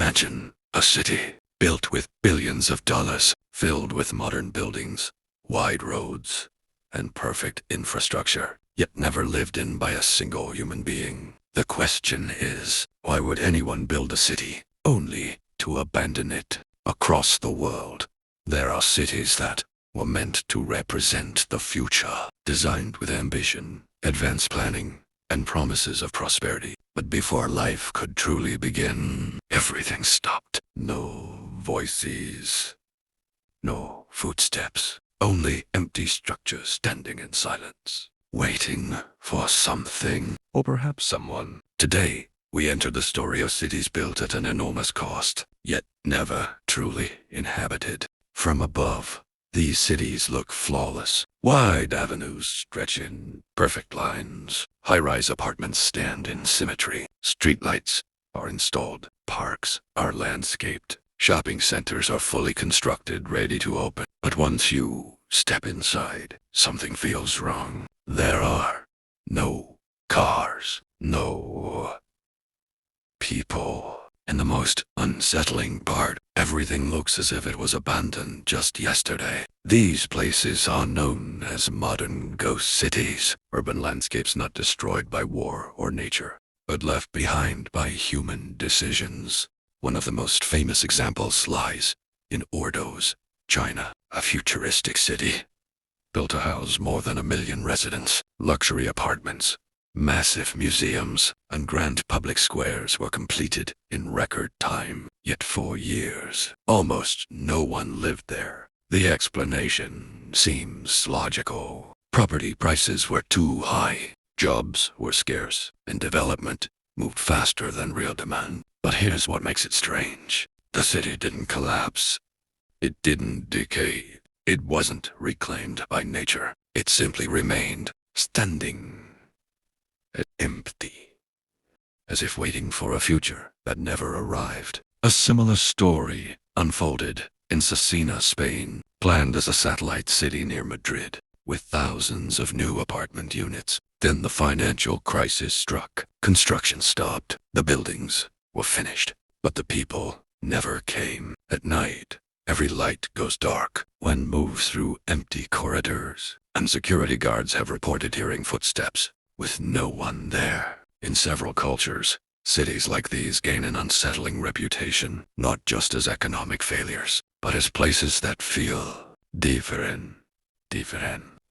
Imagine a city built with billions of dollars, filled with modern buildings, wide roads, and perfect infrastructure, yet never lived in by a single human being. The question is, why would anyone build a city only to abandon it? Across the world, there are cities that were meant to represent the future, designed with ambition, advanced planning, and promises of prosperity. But before life could truly begin, everything stopped. No voices, no footsteps, only empty structures standing in silence, waiting for something, or perhaps someone. Today, we enter the story of cities built at an enormous cost, yet never truly inhabited. From above, these cities look flawless. Wide avenues stretch in perfect lines. High-rise apartments stand in symmetry. Streetlights are installed. Parks are landscaped. Shopping centers are fully constructed, ready to open. But once you step inside, something feels wrong. There are no cars, no people. And the most unsettling part, everything looks as if it was abandoned just yesterday. These places are known as modern ghost cities, urban landscapes not destroyed by war or nature, but left behind by human decisions. One of the most famous examples lies in Ordos, China, a futuristic city built to house more than 1 million residents. Luxury apartments, massive museums, and grand public squares were completed in record time. Yet for years, almost no one lived there. The explanation seems logical. Property prices were too high, jobs were scarce, and development moved faster than real demand. But here's what makes it strange. The city didn't collapse. It didn't decay. It wasn't reclaimed by nature. It simply remained standing, empty, as if waiting for a future that never arrived. A similar story unfolded in Seseña, Spain, planned as a satellite city near Madrid, with thousands of new apartment units. Then the financial crisis struck. Construction stopped. The buildings were finished, but the people never came. At night, every light goes dark. One moves through empty corridors, and security guards have reported hearing footsteps, with no one there. In several cultures, cities like these gain an unsettling reputation, not just as economic failures, but as places that feel different.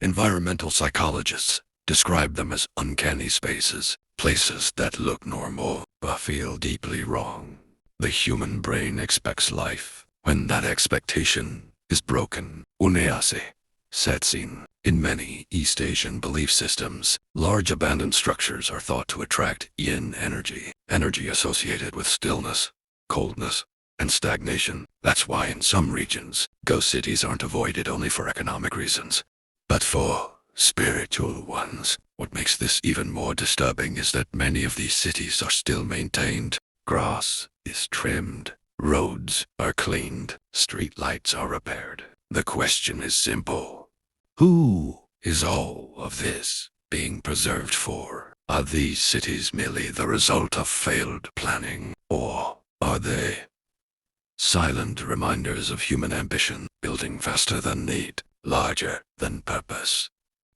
Environmental psychologists describe them as uncanny spaces, places that look normal but feel deeply wrong. The human brain expects life when that expectation is broken. Uncanny sets in. In many East Asian belief systems, large abandoned structures are thought to attract yin energy associated with stillness, coldness, and stagnation. That's why in some regions, ghost cities aren't avoided only for economic reasons, but for spiritual ones. What makes this even more disturbing is that many of these cities are still maintained. Grass is trimmed, roads are cleaned, streetlights are repaired. The question is simple. Who is all of this being preserved for? Are these cities merely the result of failed planning, or are they silent reminders of human ambition, building faster than need, larger than purpose,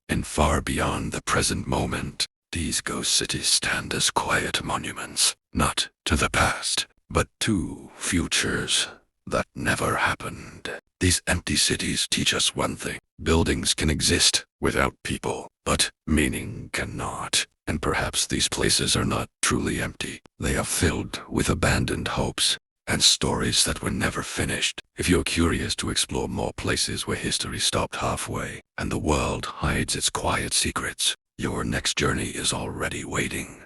and far beyond the present moment? These ghost cities stand as quiet monuments, not to the past, but to futures that never happened. These empty cities teach us one thing. Buildings can exist without people, but meaning cannot. And perhaps these places are not truly empty. They are filled with abandoned hopes and stories that were never finished. If you're curious to explore more places where history stopped halfway and the world hides its quiet secrets, your next journey is already waiting.